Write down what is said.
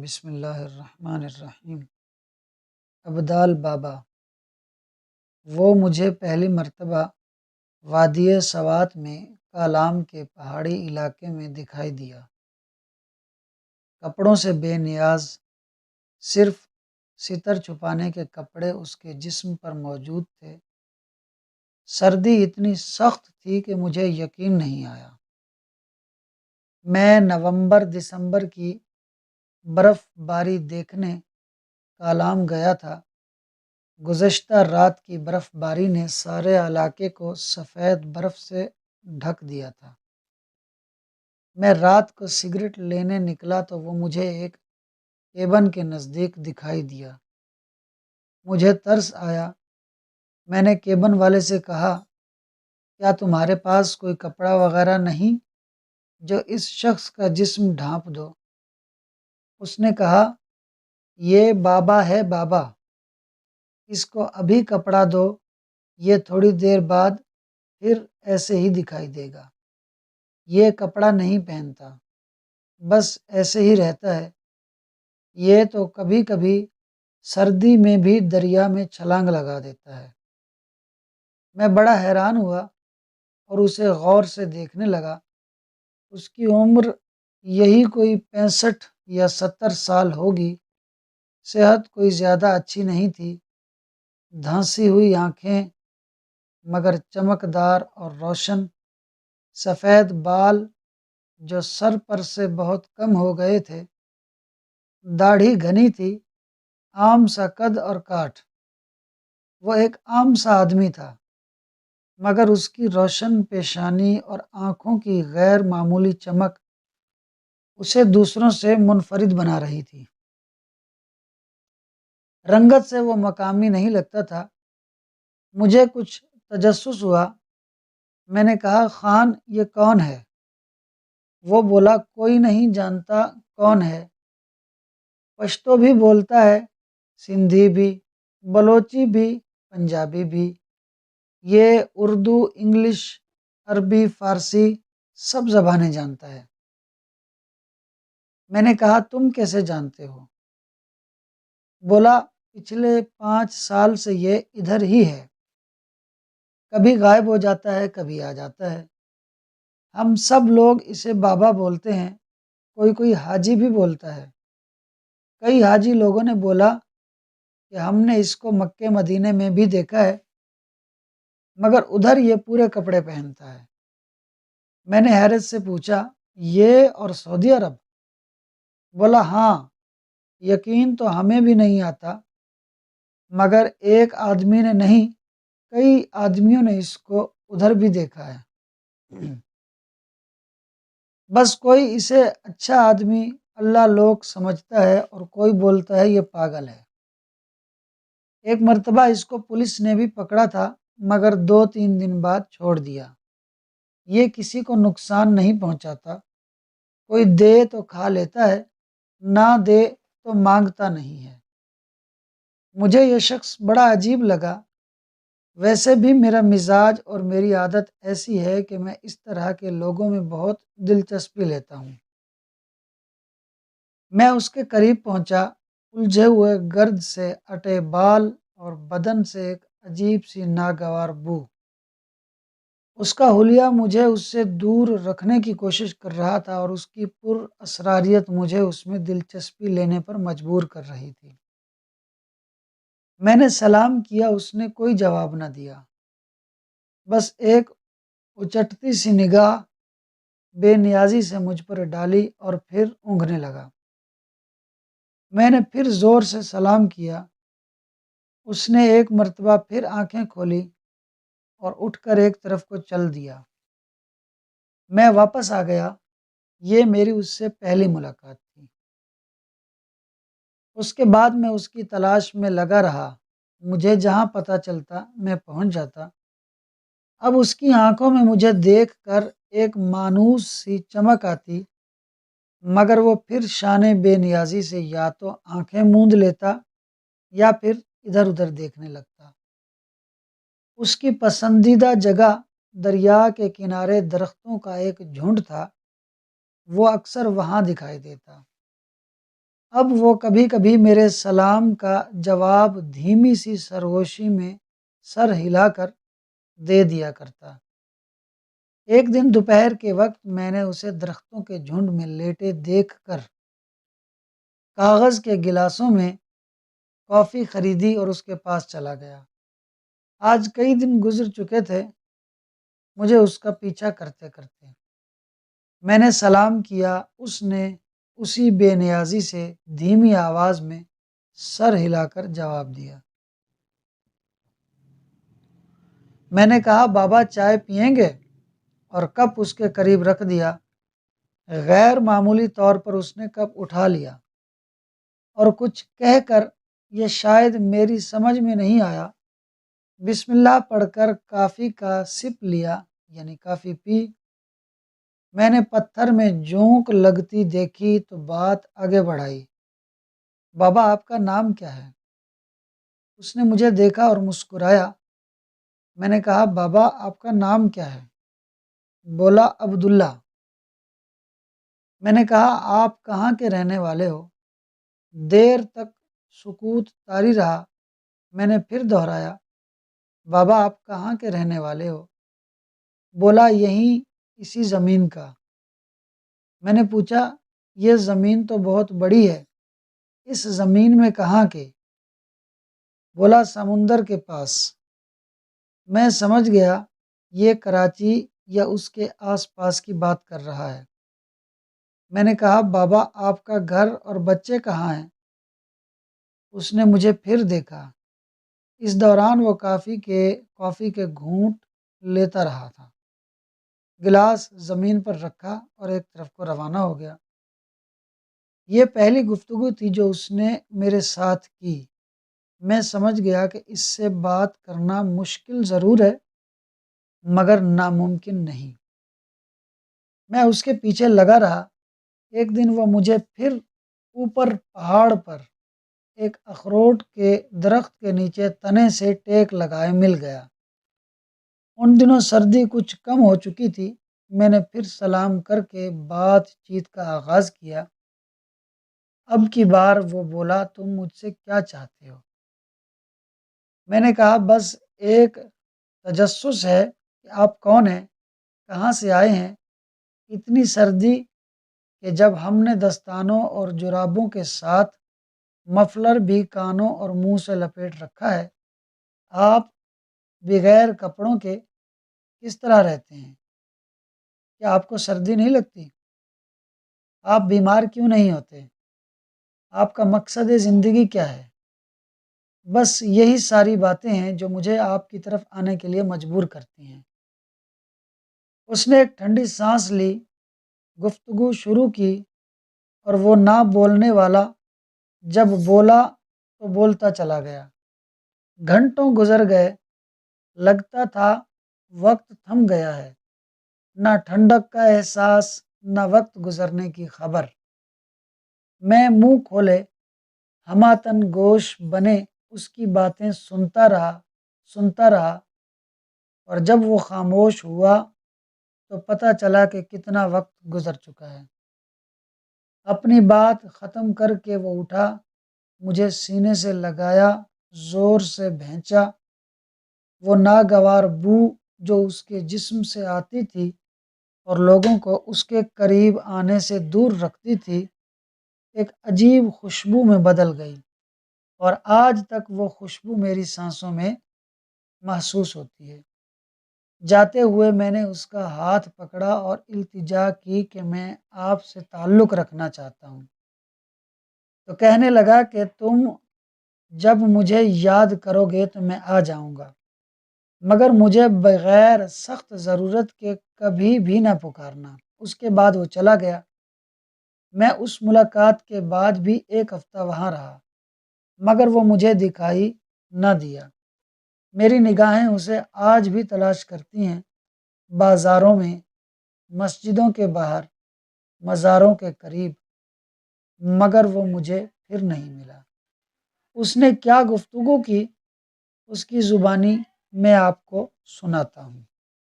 بسم اللہ الرحمن الرحیم۔ ابدال بابا۔ وہ مجھے پہلی مرتبہ وادی سوات میں کالام کے پہاڑی علاقے میں دکھائی دیا۔ کپڑوں سے بے نیاز، صرف ستر چھپانے کے کپڑے اس کے جسم پر موجود تھے۔ سردی اتنی سخت تھی کہ مجھے یقین نہیں آیا۔ میں نومبر دسمبر کی برف باری دیکھنے کالام گیا تھا۔ گزشتہ رات کی برف باری نے سارے علاقے کو سفید برف سے ڈھک دیا تھا۔ میں رات کو سگریٹ لینے نکلا تو وہ مجھے ایک کیبن کے نزدیک دکھائی دیا۔ مجھے ترس آیا۔ میں نے کیبن والے سے کہا، کیا تمہارے پاس کوئی کپڑا وغیرہ نہیں جو اس شخص کا جسم ڈھانپ دو؟ اس نے کہا، یہ بابا ہے بابا، اس کو ابھی کپڑا دو، یہ تھوڑی دیر بعد پھر ایسے ہی دکھائی دے گا۔ یہ کپڑا نہیں پہنتا، بس ایسے ہی رہتا ہے۔ یہ تو کبھی کبھی سردی میں بھی دریا میں چھلانگ لگا دیتا ہے۔ میں بڑا حیران ہوا اور اسے غور سے دیکھنے لگا۔ اس کی عمر یہی کوئی 65 یا 70 سال ہوگی۔ صحت کوئی زیادہ اچھی نہیں تھی۔ دھانسی ہوئی آنکھیں، مگر چمکدار اور روشن۔ سفید بال جو سر پر سے بہت کم ہو گئے تھے۔ داڑھی گھنی تھی، عام سا قد اور کاٹ۔ وہ ایک عام سا آدمی تھا، مگر اس کی روشن پیشانی اور آنکھوں کی غیر معمولی چمک اسے دوسروں سے منفرد بنا رہی تھی۔ رنگت سے وہ مقامی نہیں لگتا تھا۔ مجھے کچھ تجسس ہوا۔ میں نے کہا، خان یہ کون ہے؟ وہ بولا، کوئی نہیں جانتا کون ہے۔ پشتو بھی بولتا ہے، سندھی بھی، بلوچی بھی، پنجابی بھی۔ یہ اردو، انگلش، عربی، فارسی سب زبانیں جانتا ہے۔ میں نے کہا، تم کیسے جانتے ہو؟ بولا، پچھلے 5 سال سے یہ ادھر ہی ہے۔ کبھی غائب ہو جاتا ہے، کبھی آ جاتا ہے۔ ہم سب لوگ اسے بابا بولتے ہیں، کوئی حاجی بھی بولتا ہے۔ کئی حاجی لوگوں نے بولا کہ ہم نے اس کو مکے مدینے میں بھی دیکھا ہے، مگر ادھر یہ پورے کپڑے پہنتا ہے۔ میں نے حیرت سے پوچھا، یہ اور سعودی عرب؟ بولا، ہاں، یقین تو ہمیں بھی نہیں آتا، مگر ایک آدمی نے نہیں، کئی آدمیوں نے اس کو ادھر بھی دیکھا ہے۔ بس کوئی اسے اچھا آدمی اللہ لوگ سمجھتا ہے اور کوئی بولتا ہے یہ پاگل ہے۔ ایک مرتبہ اس کو پولیس نے بھی پکڑا تھا، مگر 2-3 دن بعد چھوڑ دیا۔ یہ کسی کو نقصان نہیں پہنچاتا۔ کوئی دے تو کھا لیتا ہے، نہ دے تو مانگتا نہیں ہے۔ مجھے یہ شخص بڑا عجیب لگا۔ ویسے بھی میرا مزاج اور میری عادت ایسی ہے کہ میں اس طرح کے لوگوں میں بہت دلچسپی لیتا ہوں۔ میں اس کے قریب پہنچا۔ الجھے ہوئے گرد سے اٹے بال اور بدن سے ایک عجیب سی ناگوار بو۔ اس کا حلیہ مجھے اس سے دور رکھنے کی کوشش کر رہا تھا اور اس کی پر اسراریت مجھے اس میں دلچسپی لینے پر مجبور کر رہی تھی۔ میں نے سلام کیا، اس نے کوئی جواب نہ دیا، بس ایک اچٹتی سی نگاہ بے نیازی سے مجھ پر ڈالی اور پھر اونگھنے لگا۔ میں نے پھر زور سے سلام کیا۔ اس نے ایک مرتبہ پھر آنکھیں کھولی اور اٹھ کر ایک طرف کو چل دیا۔ میں واپس آ گیا۔ یہ میری اس سے پہلی ملاقات تھی۔ اس کے بعد میں اس کی تلاش میں لگا رہا۔ مجھے جہاں پتہ چلتا میں پہنچ جاتا۔ اب اس کی آنکھوں میں مجھے دیکھ کر ایک مانوس سی چمک آتی، مگر وہ پھر شان بے نیازی سے یا تو آنکھیں موند لیتا یا پھر ادھر ادھر دیکھنے لگتا۔ اس کی پسندیدہ جگہ دریا کے کنارے درختوں کا ایک جھنڈ تھا۔ وہ اکثر وہاں دکھائی دیتا۔ اب وہ کبھی کبھی میرے سلام کا جواب دھیمی سی سرگوشی میں سر ہلا کر دے دیا کرتا۔ ایک دن دوپہر کے وقت میں نے اسے درختوں کے جھنڈ میں لیٹے دیکھ کر کاغذ کے گلاسوں میں کافی خریدی اور اس کے پاس چلا گیا۔ آج کئی دن گزر چکے تھے مجھے اس کا پیچھا کرتے کرتے۔ میں نے سلام کیا، اس نے اسی بے نیازی سے دھیمی آواز میں سر ہلا کر جواب دیا۔ میں نے کہا بابا چائے پئیں گے؟ اور کپ اس کے قریب رکھ دیا۔ غیر معمولی طور پر اس نے کپ اٹھا لیا اور کچھ کہہ کر، یہ شاید میری سمجھ میں نہیں آیا، بسم اللہ پڑھ کر کافی کا سپ لیا، یعنی کافی پی۔ میں نے پتھر میں جونک لگتی دیکھی تو بات آگے بڑھائی، بابا آپ کا نام کیا ہے؟ اس نے مجھے دیکھا اور مسکرایا۔ میں نے کہا بابا آپ کا نام کیا ہے؟ بولا عبداللہ۔ میں نے کہا آپ کہاں کے رہنے والے ہو؟ دیر تک سکوت طاری رہا۔ میں نے پھر دہرایا، بابا آپ کہاں کے رہنے والے ہو؟ بولا یہیں اسی زمین کا۔ میں نے پوچھا یہ زمین تو بہت بڑی ہے، اس زمین میں کہاں کے؟ بولا سمندر کے پاس۔ میں سمجھ گیا یہ کراچی یا اس کے آس پاس کی بات کر رہا ہے۔ میں نے کہا بابا آپ کا گھر اور بچے کہاں ہیں؟ اس نے مجھے پھر دیکھا۔ اس دوران وہ کافی کے گھونٹ لیتا رہا تھا۔ گلاس زمین پر رکھا اور ایک طرف کو روانہ ہو گیا۔ یہ پہلی گفتگو تھی جو اس نے میرے ساتھ کی۔ میں سمجھ گیا کہ اس سے بات کرنا مشکل ضرور ہے مگر ناممکن نہیں۔ میں اس کے پیچھے لگا رہا۔ ایک دن وہ مجھے پھر اوپر پہاڑ پر ایک اخروٹ کے درخت کے نیچے تنے سے ٹیک لگائے مل گیا۔ ان دنوں سردی کچھ کم ہو چکی تھی۔ میں نے پھر سلام کر کے بات چیت کا آغاز کیا۔ اب کی بار وہ بولا تم مجھ سے کیا چاہتے ہو؟ میں نے کہا بس ایک تجسس ہے کہ آپ کون ہیں، کہاں سے آئے ہیں؟ اتنی سردی کہ جب ہم نے دستانوں اور جرابوں کے ساتھ مفلر بھی کانوں اور منہ سے لپیٹ رکھا ہے، آپ بغیر کپڑوں کے کس طرح رہتے ہیں؟ کیا آپ کو سردی نہیں لگتی؟ آپ بیمار کیوں نہیں ہوتے؟ آپ کا مقصد زندگی کیا ہے؟ بس یہی ساری باتیں ہیں جو مجھے آپ کی طرف آنے کے لیے مجبور کرتی ہیں۔ اس نے ایک ٹھنڈی سانس لی، گفتگو شروع کی، اور وہ نہ بولنے والا جب بولا تو بولتا چلا گیا۔ گھنٹوں گزر گئے، لگتا تھا وقت تھم گیا ہے، نہ ٹھنڈک کا احساس، نہ وقت گزرنے کی خبر۔ میں منہ کھولے ہماتن گوش بنے اس کی باتیں سنتا رہا، اور جب وہ خاموش ہوا تو پتہ چلا کہ کتنا وقت گزر چکا ہے۔ اپنی بات ختم کر کے وہ اٹھا، مجھے سینے سے لگایا، زور سے بھینچا۔ وہ ناگوار بو جو اس کے جسم سے آتی تھی اور لوگوں کو اس کے قریب آنے سے دور رکھتی تھی، ایک عجیب خوشبو میں بدل گئی، اور آج تک وہ خوشبو میری سانسوں میں محسوس ہوتی ہے۔ جاتے ہوئے میں نے اس کا ہاتھ پکڑا اور التجا کی کہ میں آپ سے تعلق رکھنا چاہتا ہوں۔ تو کہنے لگا کہ تم جب مجھے یاد کرو گے تو میں آ جاؤں گا، مگر مجھے بغیر سخت ضرورت کے کبھی بھی نہ پکارنا۔ اس کے بعد وہ چلا گیا۔ میں اس ملاقات کے بعد بھی ایک ہفتہ وہاں رہا، مگر وہ مجھے دکھائی نہ دیا۔ میری نگاہیں اسے آج بھی تلاش کرتی ہیں، بازاروں میں، مسجدوں کے باہر، مزاروں کے قریب، مگر وہ مجھے پھر نہیں ملا۔ اس نے کیا گفتگو کی، اس کی زبانی میں آپ کو سناتا ہوں۔